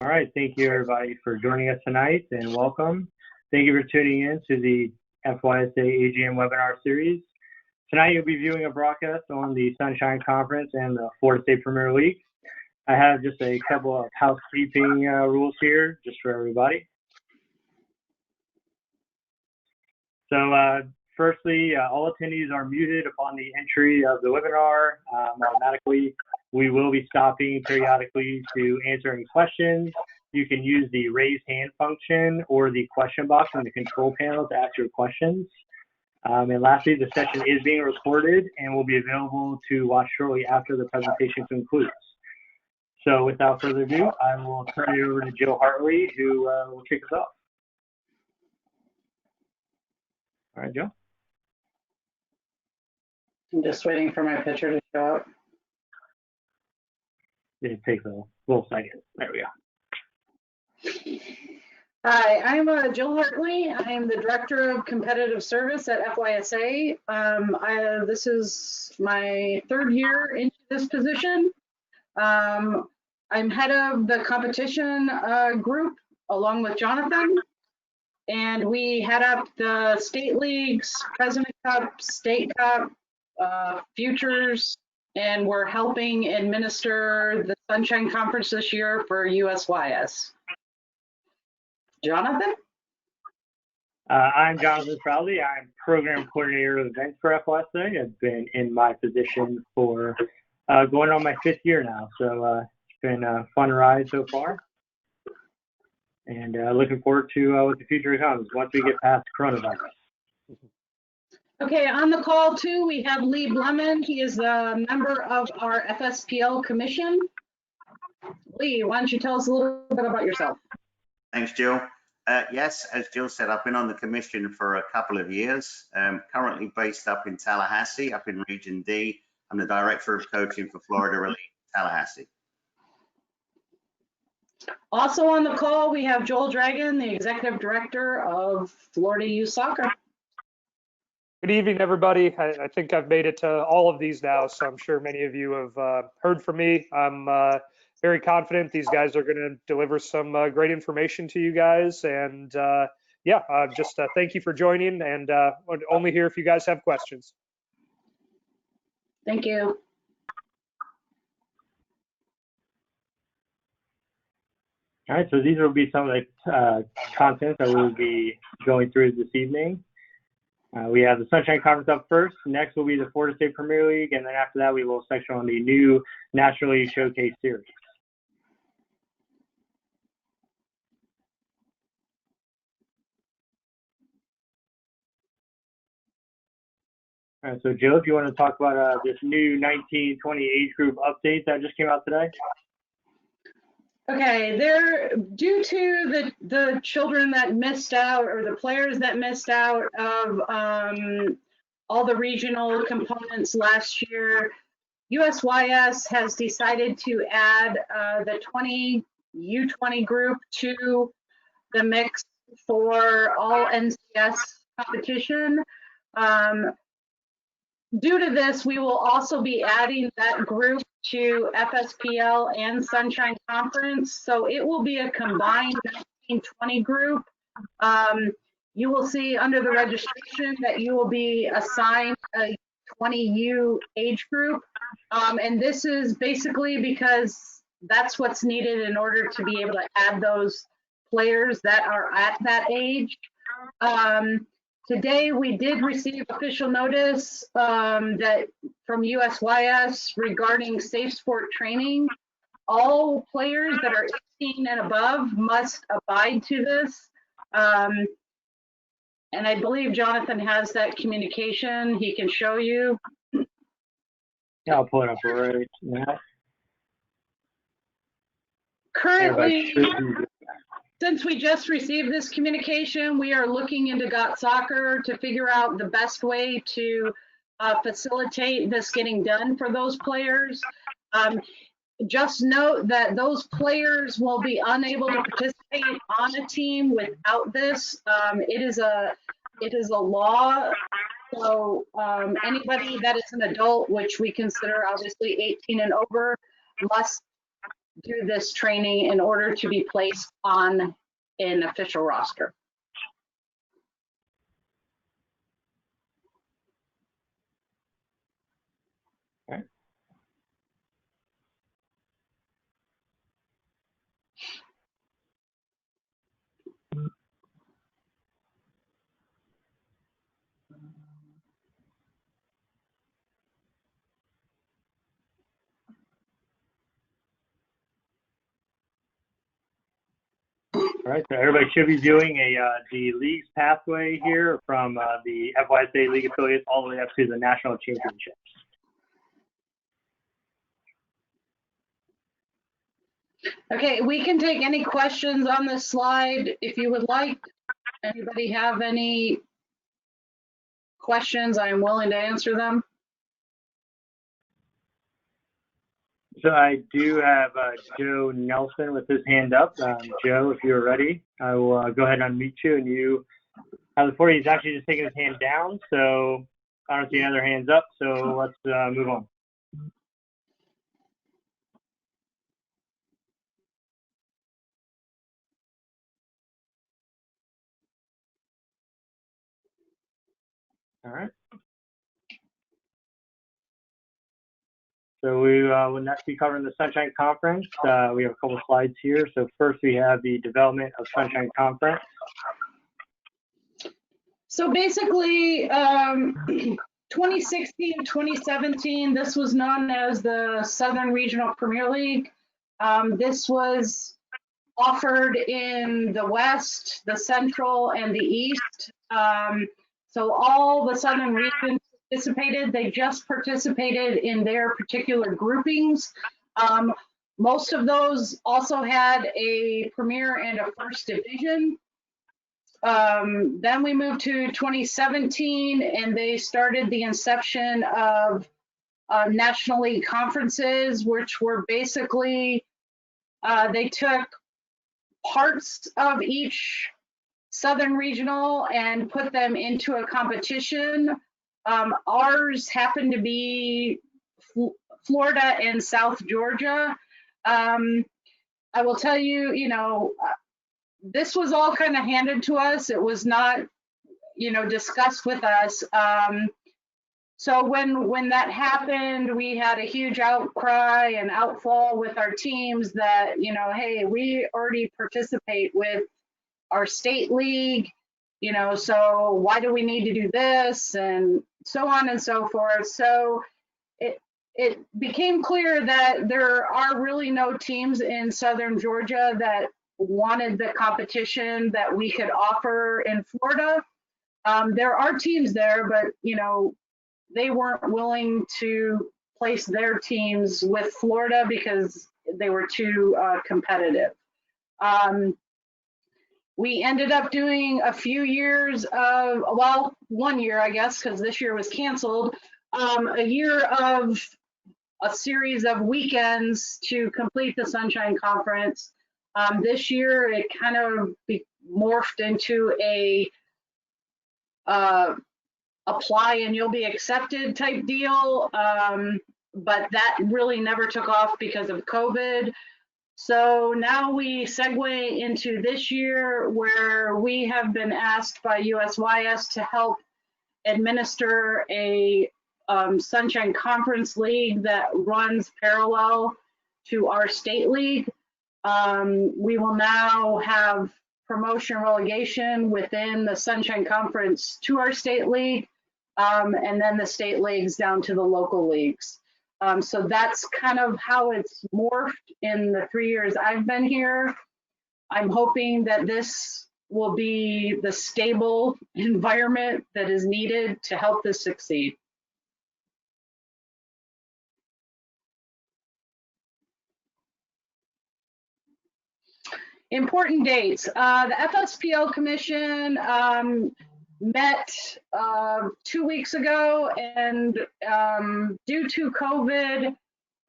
All right, thank you everybody for joining us tonight and welcome. Thank you for tuning in to the FYSA AGM webinar series. Tonight you'll be viewing a broadcast on the Sunshine Conference and the Florida State Premier League. I have just a couple of housekeeping rules here just for everybody. So firstly, all attendees are muted upon the entry of the webinar automatically. We will be stopping periodically to answer any questions. You can use the raise hand function or the question box in the control panel to ask your questions. And lastly, the session is being recorded and will be available to watch shortly after the presentation concludes. So without further ado, I will turn it over to Jill Hartley, who will kick us off. All right, Jill. I'm just waiting for my picture to show up. It takes a little second. There we go. Hi, I'm Jill Hartley. I am the Director of Competitive Service at FYSA. This is my third year into this position. I'm head of the competition group along with Jonathan. And we head up the state leagues, President Cup, State Cup, Futures, and we're helping administer the Sunshine Conference this year for USYS. Jonathan? I'm Jonathan Spradley. I'm Program Coordinator of Events for FYSA. I've been in my position for going on my 5th year now, so it's been a fun ride so far. And looking forward to what the future comes once we get past coronavirus. Okay, on the call too, we have Lee Blemon. He is a member of our FSPL commission. Lee, why don't you tell us a little bit about yourself? Thanks, Jill. Yes, as Jill said, I've been on the commission for a couple of years. Currently based up in Tallahassee, up in Region D. I'm the Director of Coaching for Florida Elite Tallahassee. Also on the call, we have Joel Dragon, the Executive Director of Florida Youth Soccer. Good evening, everybody. I think I've made it to all of these now, so I'm sure many of you have heard from me. I'm very confident these guys are going to deliver some great information to you guys. And just thank you for joining, and only here if you guys have questions. Thank you. All right, so these will be some of the content that we'll be going through this evening. We have the Sunshine Conference up first. Next will be the Florida State Premier League, and then after that we will section on the new National League Showcase Series. All right, so Jill, if you want to talk about this new 19-20 age group update that just came out today. Okay, they're due to the children that missed out, or the players that missed out of all the regional components last year. USYS has decided to add the U20 group to the mix for all NCS competition. Due to this, we will also be adding that group to FSPL and Sunshine Conference. So it will be a combined 19-20 group. You will see under the registration that you will be assigned a 20U age group. And this is basically because that's what's needed in order to be able to add those players that are at that age. Today, we did receive official notice that from USYS regarding safe sport training. All players that are 18 and above must abide to this. And I believe Jonathan has that communication. He can show you. Yeah, I'll pull it up right now. Currently, since we just received this communication, we are looking into GOT Soccer to figure out the best way to facilitate this getting done for those players. Just note that those players will be unable to participate on a team without this. It is a law. So anybody that is an adult, which we consider obviously 18 and over, must do this training in order to be placed on an official roster. All right, so everybody should be viewing the league's pathway here from the FYSA league affiliates all the way up to the national championships. Okay, we can take any questions on this slide if you would like. Anybody have any questions? I am willing to answer them. So I do have Joe Nelson with his hand up. Joe, if you're ready, I will go ahead and unmute you. And you have the floor. He's actually just taking his hand down, so I don't see any other hands up. So let's move on. All right. So we will next be covering the Sunshine Conference. We have a couple slides here. So first we have the development of Sunshine Conference. So basically, 2016, 2017, this was known as the Southern Regional Premier League. This was offered in the West, the Central, and the East. So all the Southern regions participated. They just participated in their particular groupings. Most of those also had a Premier and a First Division. Then we moved to 2017, and they started the inception of National League conferences, which were basically, they took parts of each Southern Regional and put them into a competition. Ours happened to be Florida and South Georgia. I will tell you, this was all kind of handed to us. It was not, discussed with us. So when that happened, we had a huge outcry and outfall with our teams that, hey, we already participate with our state league, so why do we need to do this, and so on and so forth. So it became clear that there are really no teams in Southern Georgia that wanted the competition that we could offer in Florida. There are teams there, but they weren't willing to place their teams with Florida because they were too competitive. We ended up doing a few years of, well, 1 year, I guess, because this year was canceled, a year of a series of weekends to complete the Sunshine Conference. This year, it kind of morphed into a apply and you'll be accepted type deal, but that really never took off because of COVID. So now we segue into this year where we have been asked by USYS to help administer a Sunshine Conference League that runs parallel to our state league. We will now have promotion relegation within the Sunshine Conference to our state league, and then the state leagues down to the local leagues. So that's kind of how it's morphed in the 3 years I've been here. I'm hoping that this will be the stable environment that is needed to help this succeed. Important dates. The FSPL Commission met 2 weeks ago, and due to COVID,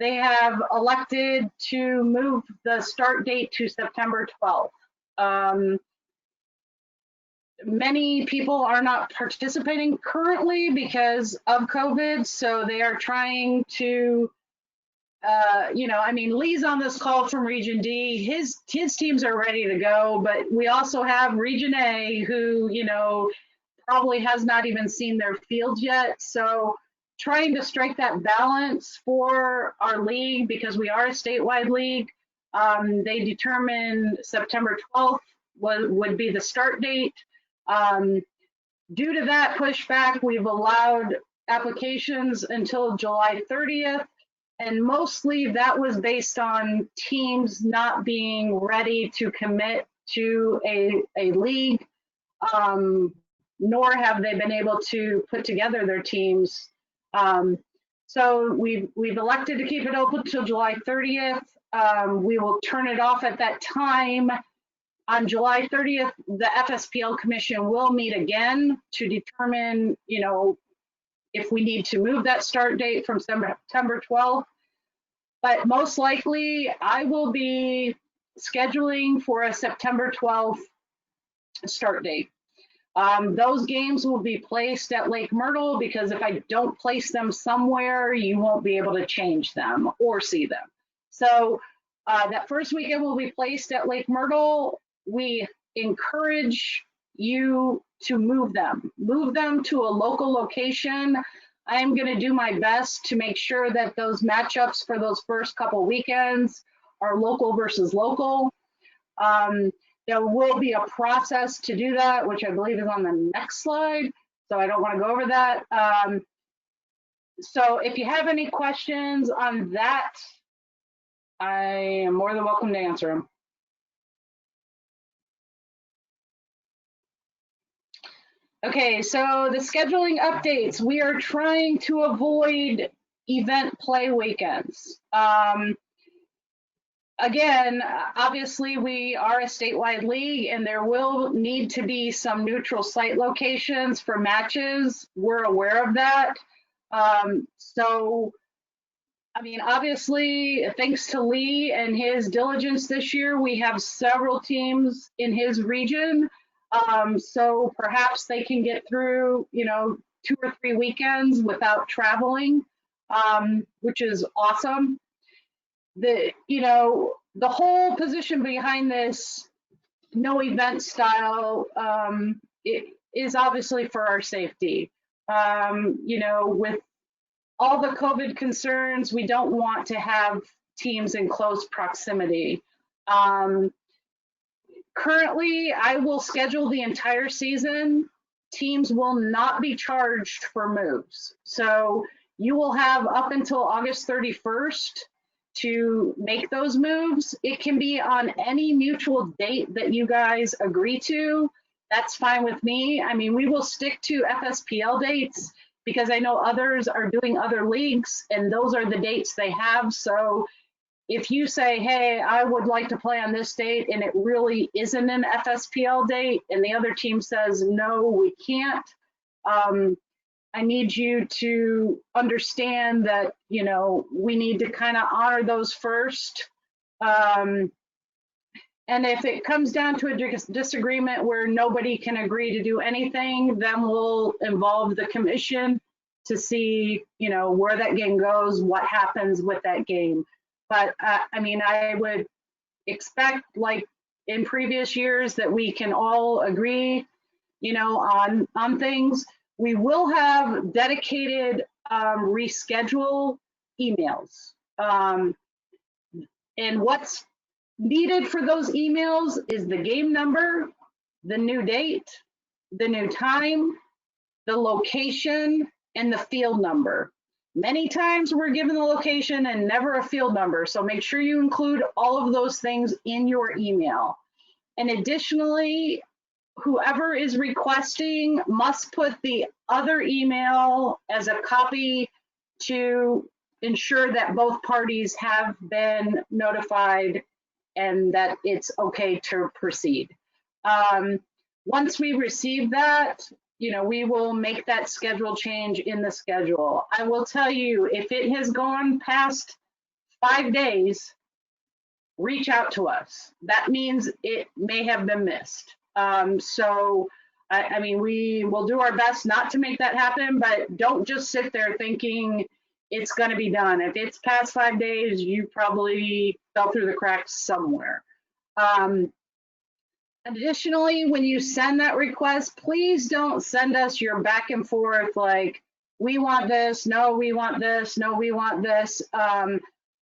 they have elected to move the start date to September 12th. Many people are not participating currently because of COVID, so they are trying to you know, I mean, Lee's on this call from Region D. His teams are ready to go, but we also have Region A who, you know, probably has not even seen their fields yet. So trying to strike that balance for our league, because we are a statewide league. They determined September 12th would be the start date. Due to that pushback, we've allowed applications until July 30th. And mostly that was based on teams not being ready to commit to a league, nor have they been able to put together their teams. So we've elected to keep it open till July 30th. We will turn it off at that time. On July 30th, the FSPL Commission will meet again to determine, you know, if we need to move that start date from September 12th. But most likely, I will be scheduling for a September 12th start date. Those games will be placed at Lake Myrtle, because if I don't place them somewhere, you won't be able to change them or see them. So that first weekend will be placed at Lake Myrtle. We encourage you to move them to a local location. I am going to do my best to make sure that those matchups for those first couple weekends are local versus local. There will be a process to do that, which I believe is on the next slide, so I don't want to go over that. So if you have any questions on that, I am more than welcome to answer them. Okay, so the scheduling updates. We are trying to avoid event play weekends. Again, obviously we are a statewide league and there will need to be some neutral site locations for matches. We're aware of that. So, I mean, obviously, thanks to Lee and his diligence this year, we have several teams in his region. So perhaps they can get through, you know, 2 or 3 weekends without traveling, which is awesome. You know, the whole position behind this no event style, it is obviously for our safety. You know, with all the COVID concerns, we don't want to have teams in close proximity. Currently, I will schedule the entire season. Teams will not be charged for moves. So you will have up until August 31st to make those moves. It can be on any mutual date that you guys agree to. That's fine with me. I mean, we will stick to FSPL dates because I know others are doing other leagues and those are the dates they have. So if you say, hey, I would like to play on this date and it really isn't an FSPL date and the other team says, no, we can't, I need you to understand that, you know, we need to kind of honor those first. And if it comes down to a disagreement where nobody can agree to do anything, then we'll involve the commission to see, you know, where that game goes, what happens with that game. But I mean, I would expect, like in previous years, that we can all agree, you know, on things. We will have dedicated reschedule emails. And what's needed for those emails is the game number, the new date, the new time, the location, and the field number. Many times we're given the location and never a field number, so make sure you include all of those things in your email. And additionally, whoever is requesting must put the other email as a copy to ensure that both parties have been notified and that it's okay to proceed. Once we receive that, you know, we will make that schedule change in the schedule. I will tell you, if it has gone past 5 days, reach out to us. That means it may have been missed. So, I mean, we will do our best not to make that happen, but don't just sit there thinking it's going to be done. If it's past 5 days, you probably fell through the cracks somewhere. Additionally, when you send that request, please don't send us your back and forth like, we want this, no, we want this, no, we want this.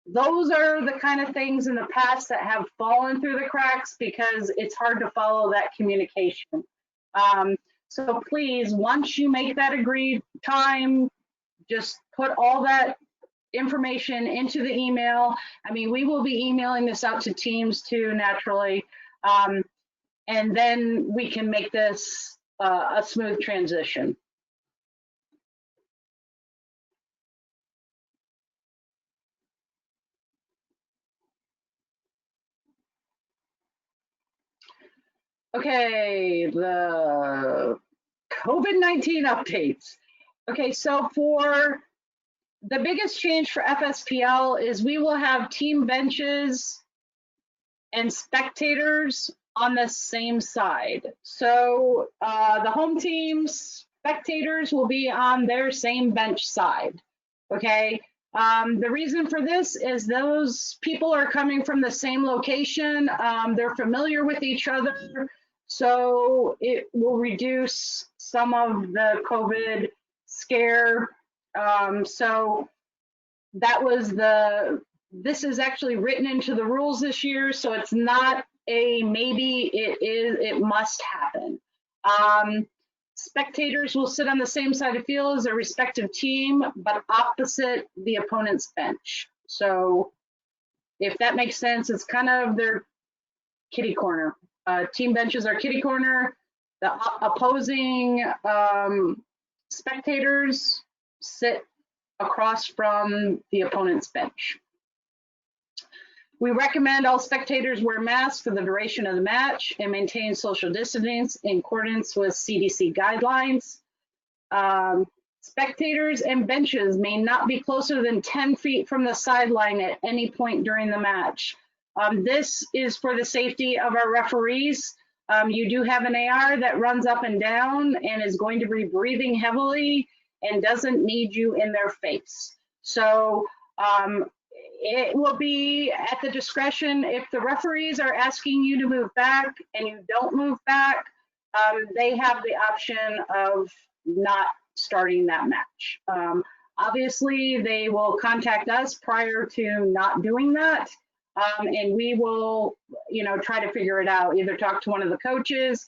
Those are the kind of things in the past that have fallen through the cracks because it's hard to follow that communication. So please, once you make that agreed time, just put all that information into the email. I mean, we will be emailing this out to teams too, naturally. And then we can make this a smooth transition. Okay, the COVID-19 updates. Okay, so for the biggest change for FSPL is we will have team benches and spectators on the same side. So the home team's spectators will be on their same bench side, okay? The reason for this is those people are coming from the same location. They're familiar with each other. So it will reduce some of the COVID scare. So that was this is actually written into the rules this year. So it's not a maybe, it must happen. Spectators will sit on the same side of field as their respective team, but opposite the opponent's bench. So if that makes sense, it's kind of their kitty corner. Team benches are kitty corner. The opposing spectators sit across from the opponent's bench. We recommend all spectators wear masks for the duration of the match and maintain social distancing in accordance with CDC guidelines. Spectators and benches may not be closer than 10 feet from the sideline at any point during the match. This is for the safety of our referees. You do have an AR that runs up and down and is going to be breathing heavily and doesn't need you in their face. So it will be at the discretion. If the referees are asking you to move back and you don't move back, they have the option of not starting that match. Obviously, they will contact us prior to not doing that. And we will, try to figure it out, either talk to one of the coaches.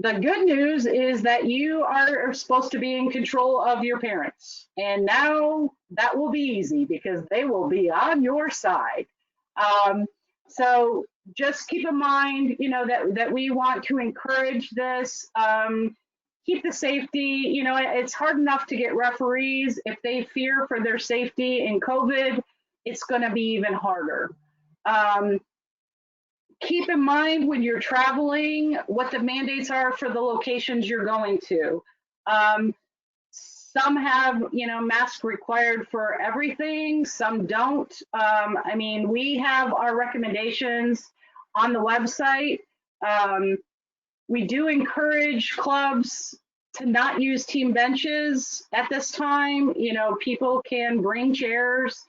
The good news is that you are supposed to be in control of your parents. And now that will be easy because they will be on your side. So just keep in mind, that we want to encourage this, keep the safety. It's hard enough to get referees. If they fear for their safety in COVID, it's going to be even harder. Keep in mind when you're traveling what the mandates are for the locations you're going to. Some have, masks required for everything, some don't. We have our recommendations on the website. We do encourage clubs to not use team benches at this time. People can bring chairs.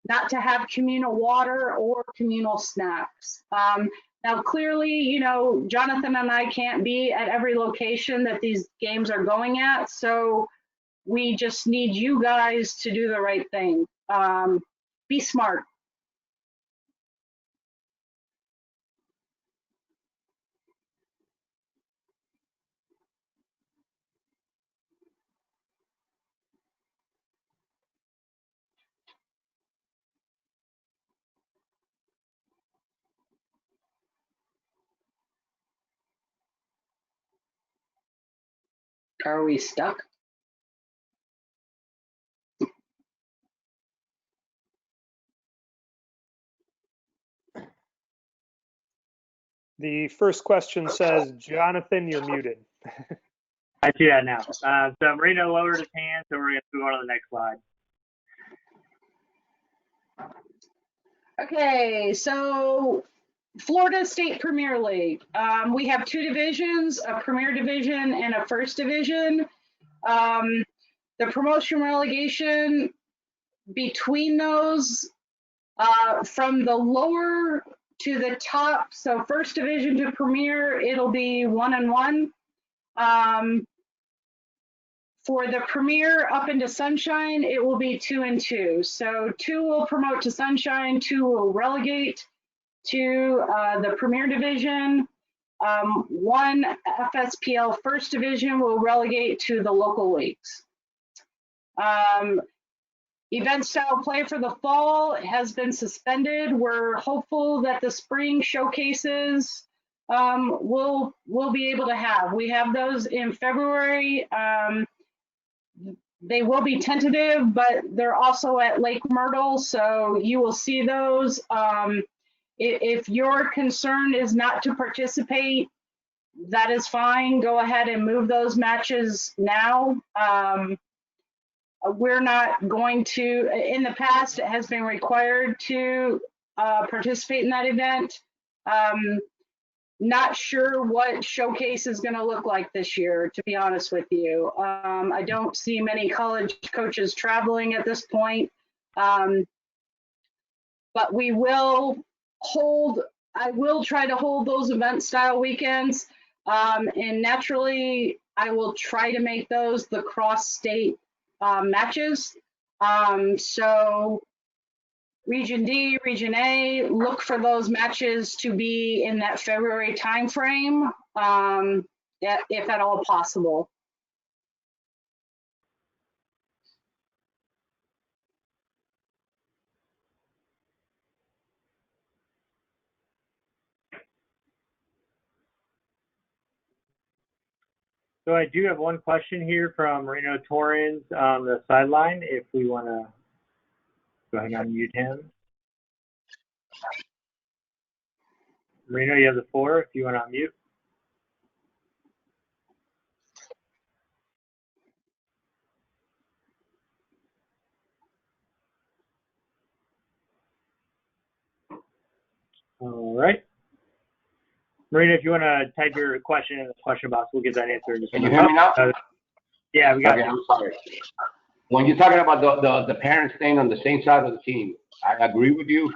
Not to have communal water or communal snacks. Now, clearly, Jonathan and I can't be at every location that these games are going at, so we just need you guys to do the right thing. Be smart. Are we stuck? The first question says, Jonathan, you're muted. I see that now. So Marino lowered his hand, so we're going to move on to the next slide. Okay, so Florida State Premier League. We have two divisions, a Premier Division and a First Division. The The promotion relegation between those, from the lower to the top, so first division to premier, it'll be 1-1. For the premier up into Sunshine, it will be 2-2. So 2 will promote to Sunshine, 2 will relegate to the premier division. 1 FSPL first division will relegate to the local leagues. Event style play for the fall has been suspended. We're hopeful that the spring showcases we'll be able to have. We have those in February. They will be tentative, but they're also at Lake Myrtle, so you will see those. If your concern is not to participate, that is fine. Go ahead and move those matches now. We're not going to, in the past, it has been required to participate in that event. Not sure what showcase is going to look like this year, to be honest with you. I don't see many college coaches traveling at this point. But we will I will try to hold those event style weekends. And naturally, I will try to make those the cross-state matches. So Region D, Region A, look for those matches to be in that February timeframe, if at all possible. So I do have one question here from Marino Torrens on the sideline, if we want to go ahead and unmute him. Marino, you have the floor if you want to unmute. All right. Marina, if you want to type your question in the question box, we'll get that answer. Can you hear me now? Yeah, we got Okay, you. I'm sorry. When you're talking about the parents staying on the same side of the team, I agree with you.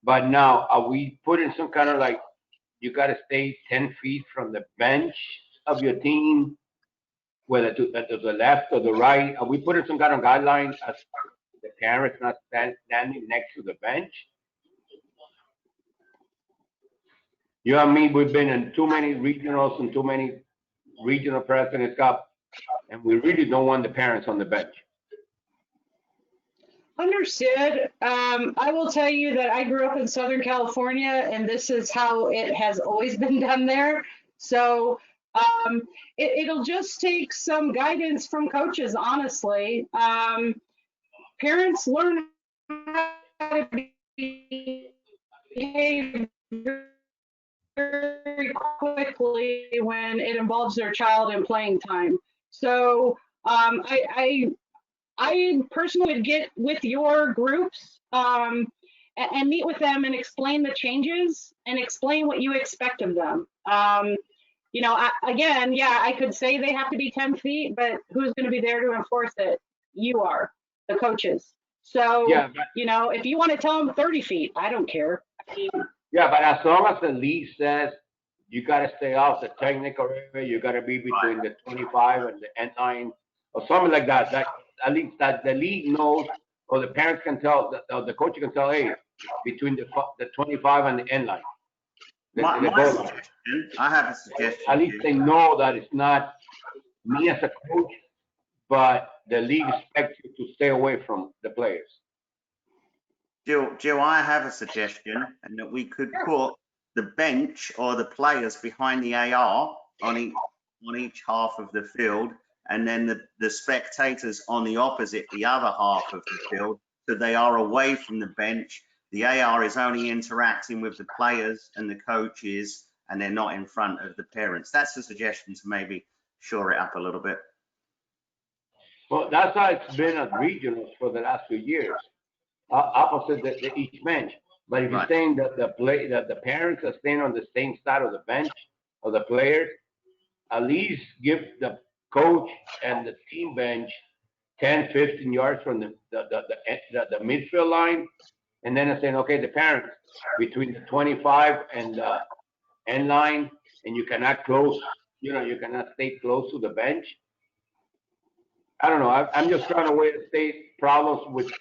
But now, are we putting some kind of like, you got to stay 10 feet from the bench of your team, whether to the left or the right? Are we putting some kind of guideline as the parents not standing next to the bench? You and me, we've been in too many regionals and too many regional Presidents Cup, and we really don't want the parents on the bench. Understood. I will tell you that I grew up in Southern California, and this is how it has always been done there. So it'll just take some guidance from coaches, honestly. Parents learn how to behave very quickly when it involves their child in playing time. So I personally would get with your groups and meet with them and explain the changes and explain what you expect of them. You know, again, yeah, I could say they have to be 10 feet, but who's going to be there to enforce it? You are, the coaches. So, yeah, you know, if you want to tell them 30 feet, I don't care. Yeah, but as long as the league says you got to stay off the technical area, you got to be between the 25 and the end line or something like that, that at least that the league knows, or the parents can tell, or the coach can tell, hey, between the 25 and the end line. I have a suggestion. At least they know that it's not me as a coach, but the league expects you to stay away from the players. Jill, I have a suggestion, and that we could put the bench or the players behind the AR on each half of the field, and then the spectators on the opposite, the other half of the field, so they are away from the bench. The AR is only interacting with the players and the coaches, and they're not in front of the parents. That's a suggestion to maybe shore it up a little bit. Well, that's how it's been at regionals for the last few years. Opposite each bench. But if you're saying that the parents are staying on the same side of the bench of the players, at least give the coach and the team bench 10, 15 yards from the midfield line, and then I'm saying, okay, the parents between the 25 and the end line, and you cannot close, you cannot stay close to the bench. I don't know. I'm just trying to way to state problems with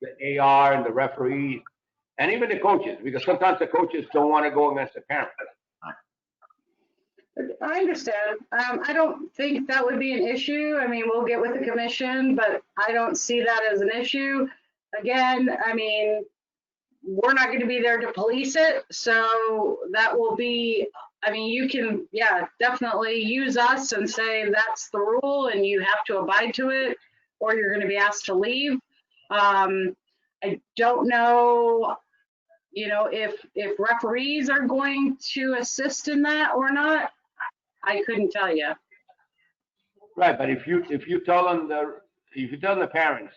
the AR and the referees and even the coaches, because sometimes the coaches don't want to go against the parents. I understand. I don't think that would be an issue. I mean, we'll get with the commission, but I don't see that as an issue. Again, I mean, we're not going to be there to police it. So that will be, I mean, you can, yeah, definitely use us and say that's the rule and you have to abide to it, or you're going to be asked to leave. I don't know, if referees are going to assist in that or not. I couldn't tell you. Right, but if you tell them the parents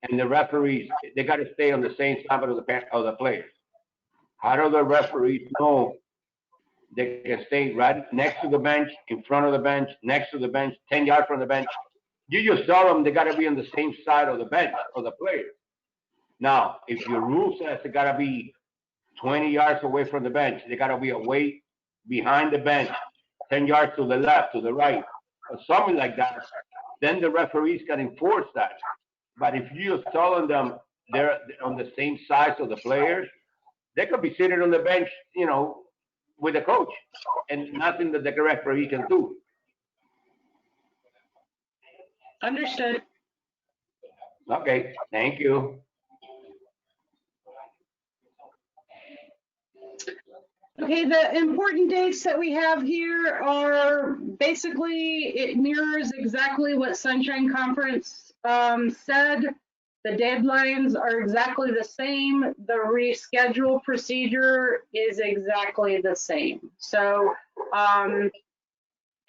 and the referees, they got to stay on the same side of the players. How do the referees know they can stay right next to the bench, in front of the bench, next to the bench, 10 yards from the bench? You just tell them they got to be on the same side of the bench of the players. Now, if your rule says they got to be 20 yards away from the bench, they got to be away behind the bench, 10 yards to the left, to the right, or something like that, then the referees can enforce that. But if you're telling them they're on the same size of the players, they could be sitting on the bench, with the coach, and nothing that the referee can do. Understood. Okay, thank you. Okay, the important dates that we have here are basically, it mirrors exactly what Sunshine Conference said. The deadlines are exactly the same. The reschedule procedure is exactly the same. So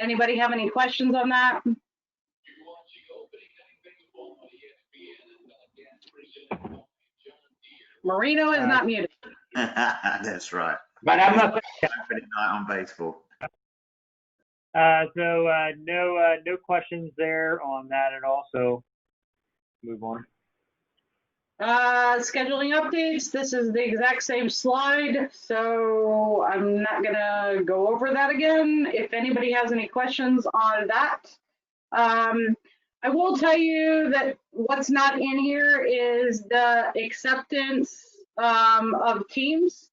anybody have any questions on that? Marino is not muted. That's right. But I'm not Opening night on baseball. No questions there on that at all. So move on. Scheduling updates. This is the exact same slide, so I'm not gonna go over that again. If anybody has any questions on that, I will tell you that what's not in here is the acceptance of teams.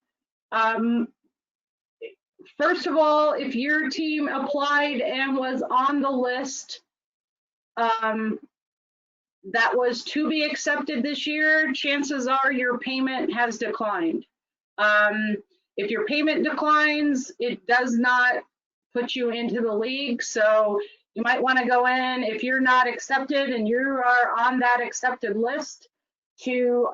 First of all, if your team applied and was on the list that was to be accepted this year, chances are your payment has declined. If your payment declines, it does not put you into the league. So you might want to go in, if you're not accepted and you are on that accepted list, to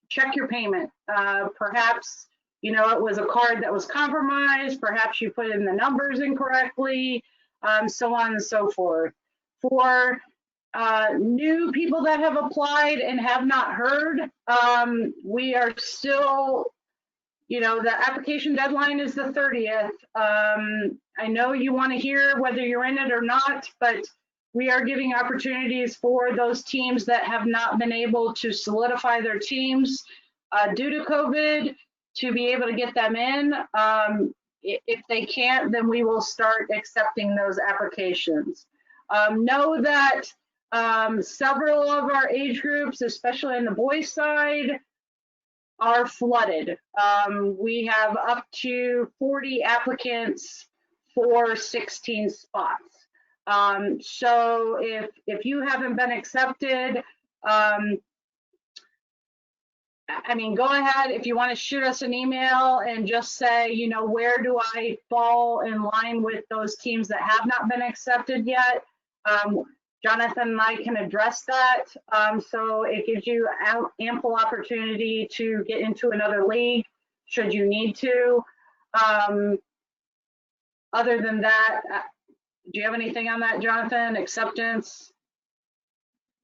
check your payment. Perhaps, it was a card that was compromised. Perhaps you put in the numbers incorrectly, so on and so forth. For new people that have applied and have not heard, we are still, the application deadline is the 30th. I know you want to hear whether you're in it or not, but we are giving opportunities for those teams that have not been able to solidify their teams due to COVID to be able to get them in. If they can't, then we will start accepting those applications. Know that several of our age groups, especially on the boys' side, are flooded. We have up to 40 applicants for 16 spots. So if you haven't been accepted, go ahead. If you want to shoot us an email and just say, where do I fall in line with those teams that have not been accepted yet? Jonathan and I can address that. So it gives you ample opportunity to get into another league should you need to. Other than that, do you have anything on that, Jonathan? Acceptance?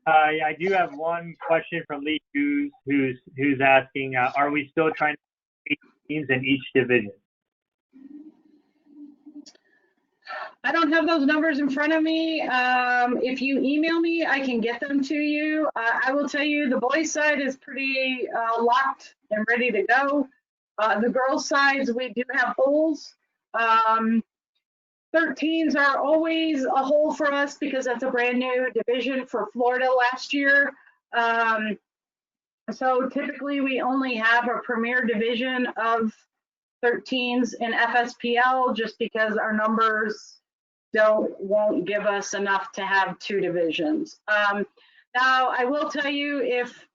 Yeah, I do have one question from Lee who's asking, are we still trying to make teams in each division? I don't have those numbers in front of me. If you email me, I can get them to you. I will tell you the boys' side is pretty locked and ready to go. The girls' sides, we do have holes. 13s are always a hole for us because that's a brand new division for Florida last year. So typically we only have a premier division of 13s in FSPL just because our numbers won't give us enough to have 2 divisions. Now I will tell you, if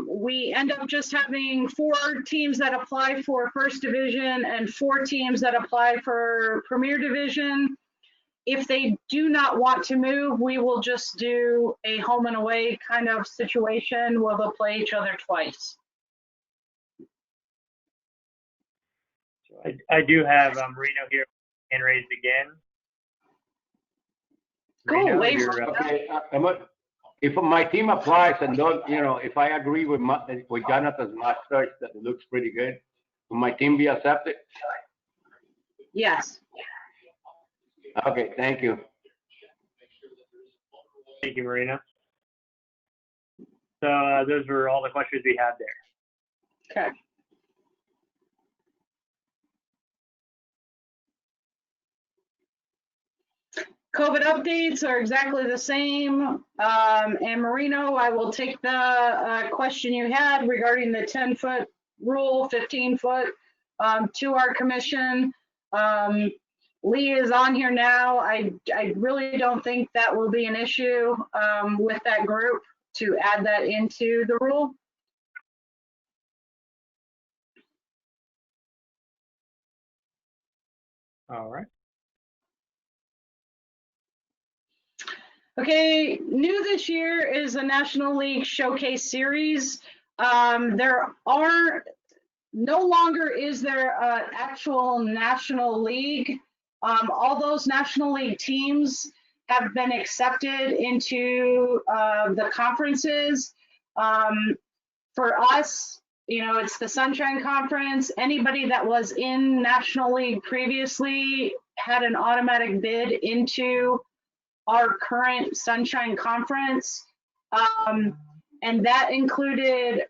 we end up just having 4 teams that apply for first division and 4 teams that apply for premier division, if they do not want to move, we will just do a home and away kind of situation where they'll play each other twice. I do have Marino here hand raised again. Go Marino, away you're from up. Okay, if my team applies and don't, if I agree with Jonathan's search that it looks pretty good, will my team be accepted? Yes. Okay, thank you. Thank you, Marino. So those were all the questions we had there. Okay. COVID updates are exactly the same. And Marino, I will take the question you had regarding the 10-foot rule, 15-foot, to our commission. Lee is on here now. I really don't think that will be an issue with that group to add that into the rule. All right. Okay, new this year is a National League Showcase Series. There are no longer is there an actual National League. All those National League teams have been accepted into the conferences. For us, it's the Sunshine Conference. Anybody that was in National League previously had an automatic bid into our current Sunshine Conference. And that included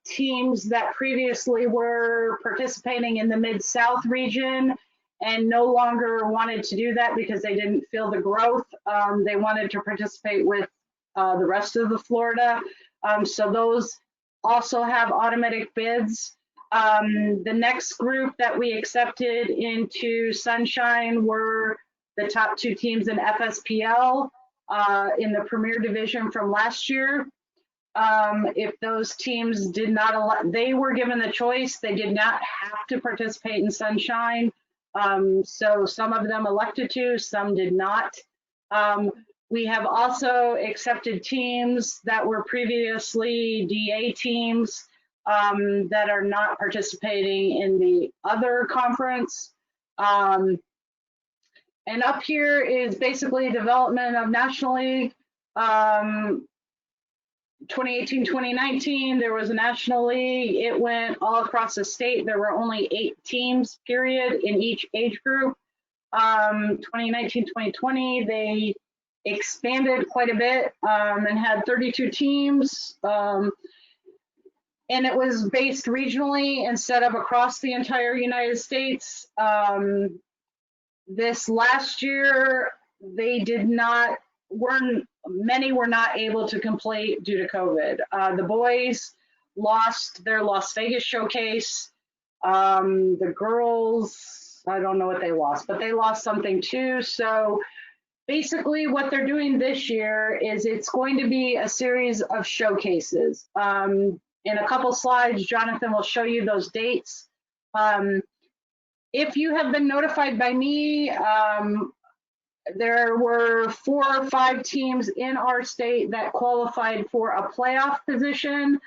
teams that previously were participating in the Mid-South region and no longer wanted to do that because they didn't feel the growth. They wanted to participate with the rest of the Florida. So those also have automatic bids. The next group that we accepted into Sunshine were the top 2 teams in FSPL in the Premier Division from last year. If those teams did not they were given the choice. They did not have to participate in Sunshine. So some of them elected to, some did not. We have also accepted teams that were previously DA teams that are not participating in the other conference. And up here is basically development of National League. 2018-2019, there was a National League. It went all across the state. There were only 8 teams, period, in each age group. 2019-2020, they expanded quite a bit and had 32 teams. And it was based regionally instead of across the entire United States. This last year, many were not able to complete due to COVID. The boys lost their Las Vegas showcase. The girls, I don't know what they lost, but they lost something too. So basically what they're doing this year is it's going to be a series of showcases. In a couple slides, Jonathan will show you those dates. If you have been notified by me, there were 4 or 5 teams in our state that qualified for a playoff position.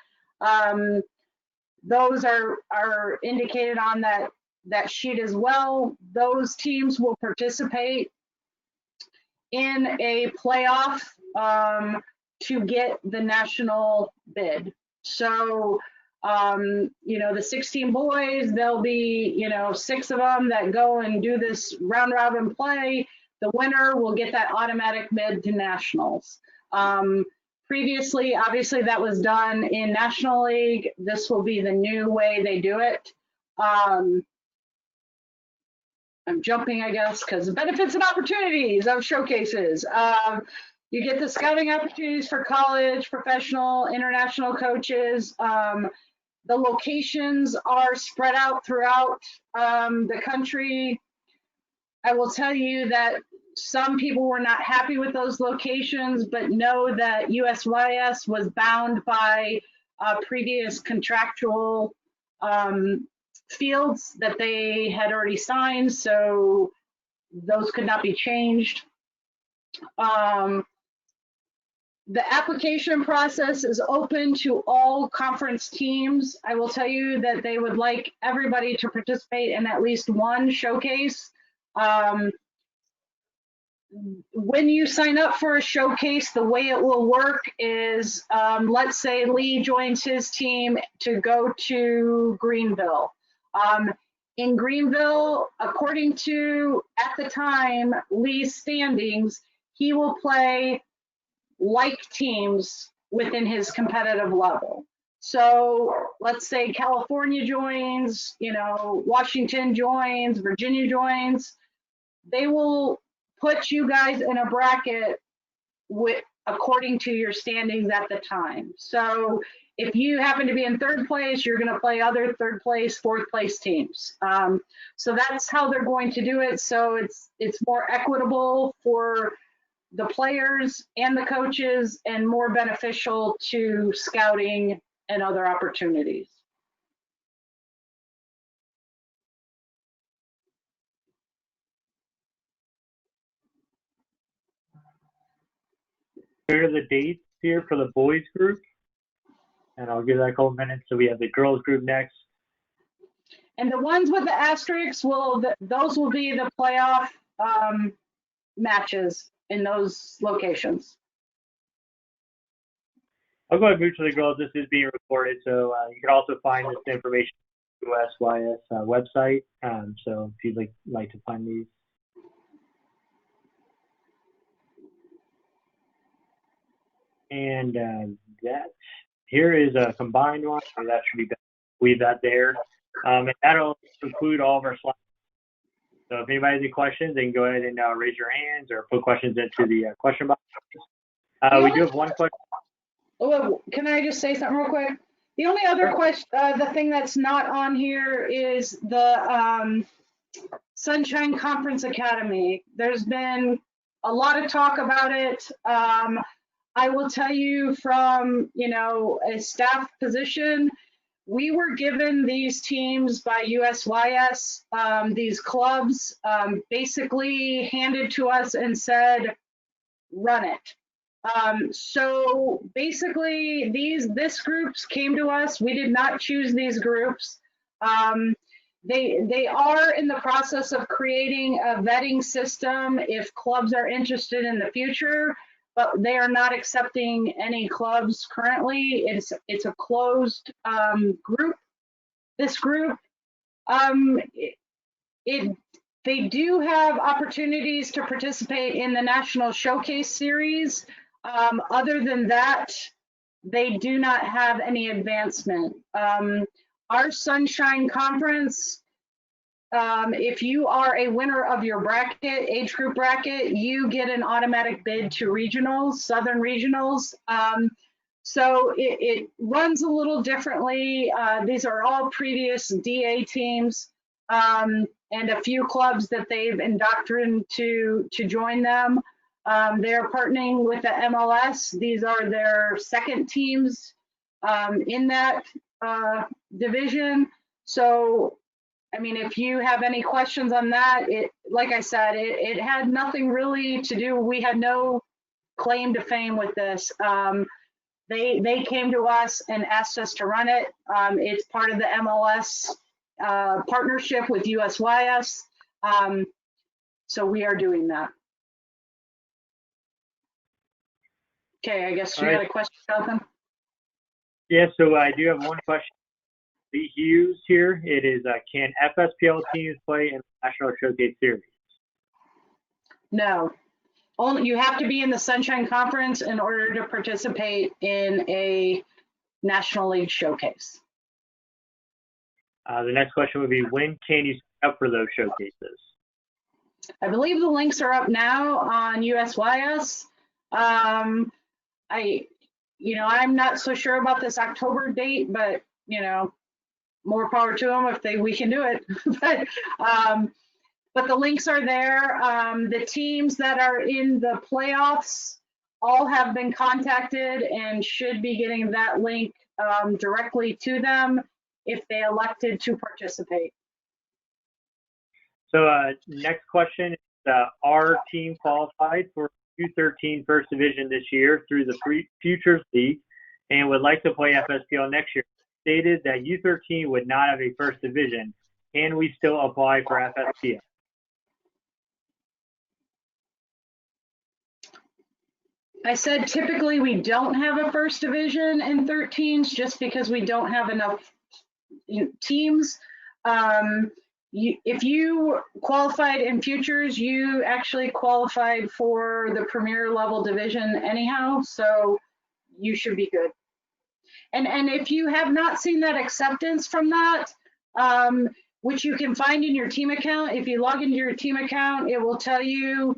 Those are indicated on that sheet as well. Those teams will participate in a playoff to get the national bid. So You know, the 16 boys, there'll be, you know, 6 of them that go and do this round robin play. The winner will get that automatic bid to nationals. Previously, obviously, that was done in National League. This will be the new way they do it. I'm jumping, I guess, because the benefits and opportunities of showcases. You get the scouting opportunities for college, professional, international coaches. The locations are spread out throughout the country. I will tell you that some people were not happy with those locations, but know that USYS was bound by previous contractual fields that they had already signed, so those could not be changed. The application process is open to all conference teams. I will tell you that they would like everybody to participate in at least one showcase. When you sign up for a showcase, the way it will work is, let's say Lee joins his team to go to Greenville. In Greenville, according to, at the time, Lee's standings, he will play like teams within his competitive level. So let's say California joins, you know, Washington joins, Virginia joins. They will put you guys in a bracket with according to your standings at the time. So if you happen to be in 3rd place, you're going to play other 3rd place, 4th place teams. So that's how they're going to do it. So it's more equitable for the players and the coaches and more beneficial to scouting and other opportunities. Here are the dates here for the boys group, and I'll give that a couple minutes. So we have the girls group next. And the ones with the asterisks those will be the playoff matches in those locations. I'll go ahead and move to the girls. This is being recorded, so you can also find this information on the USYS website. So if you'd like to find these. And that here is a combined one. So that should be better. Leave that there. And that'll include all of our slides. So if anybody has any questions, they can go ahead and raise your hands or put questions into the question box. We do have one question. Oh, can I just say something real quick? The only other question, the thing that's not on here is the Sunshine Conference Academy. There's been a lot of talk about it. I will tell you from, you know, a staff position, we were given these teams by USYS, these clubs basically handed to us and said, run it. So basically this groups came to us. We did not choose these groups. They are in the process of creating a vetting system if clubs are interested in the future, but they are not accepting any clubs currently. It's a closed group. This group, they do have opportunities to participate in the National Showcase Series. Other than that, they do not have any advancement. Our Sunshine Conference, if you are a winner of your bracket, age group bracket, you get an automatic bid to regionals, Southern regionals. So it runs a little differently. These are all previous DA teams and a few clubs that they've indoctrinated to join them. They're partnering with the MLS. These are their second teams in that division. So, I mean, if you have any questions on that, like I said, it had nothing really to do. We had no claim to fame with this. They came to us and asked us to run it. It's part of the MLS partnership with USYS. So we are doing that. Okay, I guess you had a question, Jonathan? Yeah, so I do have one question Lee Hughes here. It is, can FSPL teams play in the National Showcase Series? No. Only, you have to be in the Sunshine Conference in order to participate in a National League Showcase. The next question would be, when can you sign up for those showcases? I believe the links are up now on USYS. I'm not so sure about this October date, but more power to them if we can do it. But the links are there. The teams that are in the playoffs all have been contacted and should be getting that link directly to them if they elected to participate. So next question is, our team qualified for U13 First Division this year through the Futures League and would like to play FSPL next year. Stated that U13 would not have a First Division. Can we still apply for FSPL? I said typically we don't have a First Division in 13s just because we don't have enough teams. If you qualified in Futures, you actually qualified for the Premier level division anyhow, so you should be good. And if you have not seen that acceptance from that, which you can find in your team account, if you log into your team account, it will tell you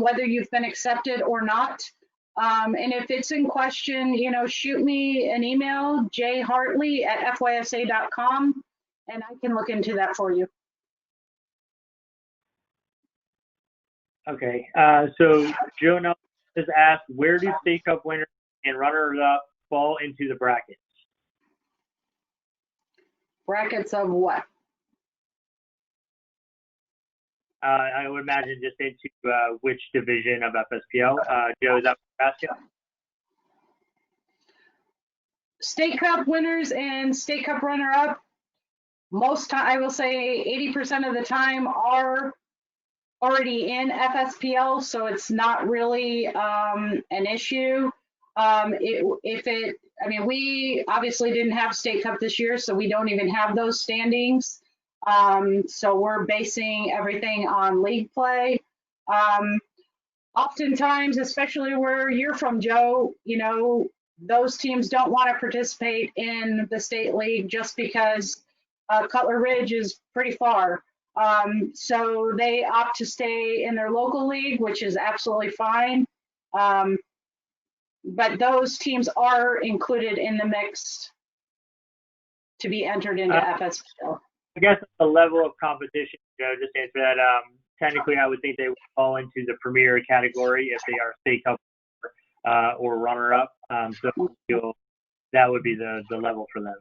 whether you've been accepted or not. And if it's in question, shoot me an email, jhartley@fysa.com, and I can look into that for you. Okay, so Joe Nelson has asked, where do State Cup winners and runners-up fall into the brackets? Brackets of what? I would imagine just into which division of FSPL. Joe, is that what you're asking? State Cup winners and State Cup runner-up, most time, I will say 80% of the time are already in FSPL, so it's not really an issue. We obviously didn't have State Cup this year, so we don't even have those standings. So we're basing everything on league play. Oftentimes, especially where you're from, Joe, those teams don't want to participate in the state league just because Cutler Ridge is pretty far. So they opt to stay in their local league, which is absolutely fine. But those teams are included in the mix to be entered into FSPL. I guess the level of competition, Joe, just to answer that, technically I would think they would fall into the premier category if they are State Cup or runner-up. So that would be the level for them.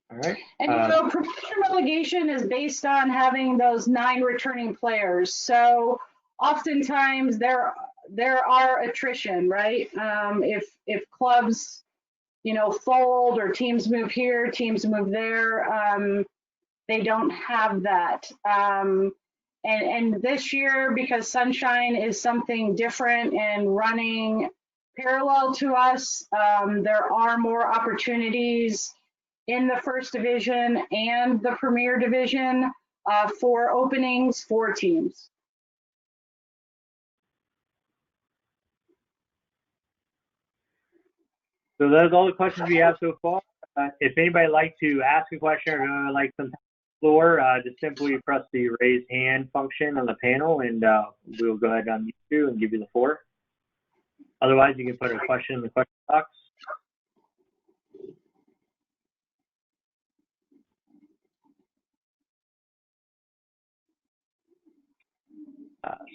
All right. And promotion relegation is based on having those 9 returning players. So oftentimes there are attrition, right? If clubs, fold or teams move here, teams move there, they don't have that. And this year, because Sunshine is something different and running parallel to us, there are more opportunities in the First Division and the Premier Division for openings for teams. So that's all the questions we have so far. If anybody would like to ask a question or like some floor, just simply press the raise hand function on the panel and we'll go ahead and unmute you and give you the floor. Otherwise, you can put a question in the question box.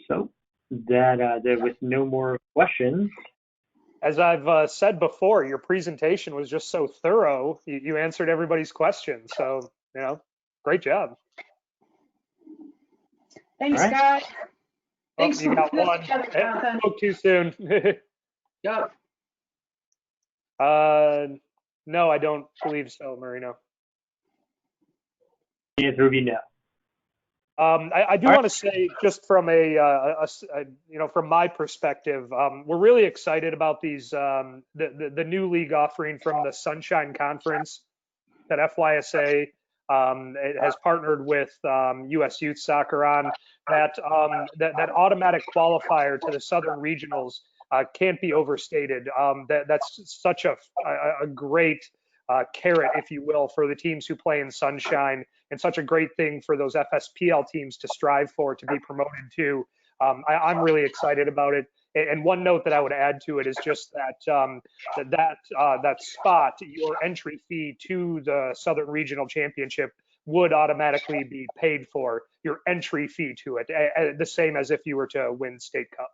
So that with no more questions. As I've said before, your presentation was just so thorough. You answered everybody's questions. So, great job. Thanks, guys. Thanks you got one. Spoke too soon. Yep. No, I don't believe so, Marino. Yes, Ruby, no. I do want to say, just from from my perspective, we're really excited about these the new league offering from the Sunshine Conference that FYSA it has partnered with US Youth Soccer on. That automatic qualifier to the Southern Regionals can't be overstated. That's such a great carrot, if you will, for the teams who play in Sunshine, and such a great thing for those FSPL teams to strive for, to be promoted to. I'm really excited about it. And one note that I would add to it is just that that spot, your entry fee to the Southern Regional Championship would automatically be paid for, your entry fee to it, the same as if you were to win State Cup.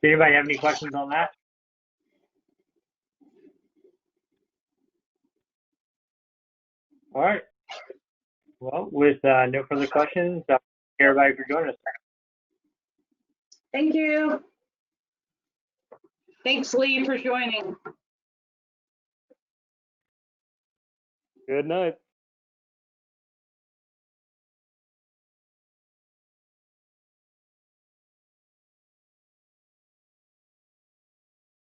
Does anybody have any questions on that? All right. Well, with no further questions, thank everybody for joining us. Thank you. Thanks, Lee, for joining. Good night.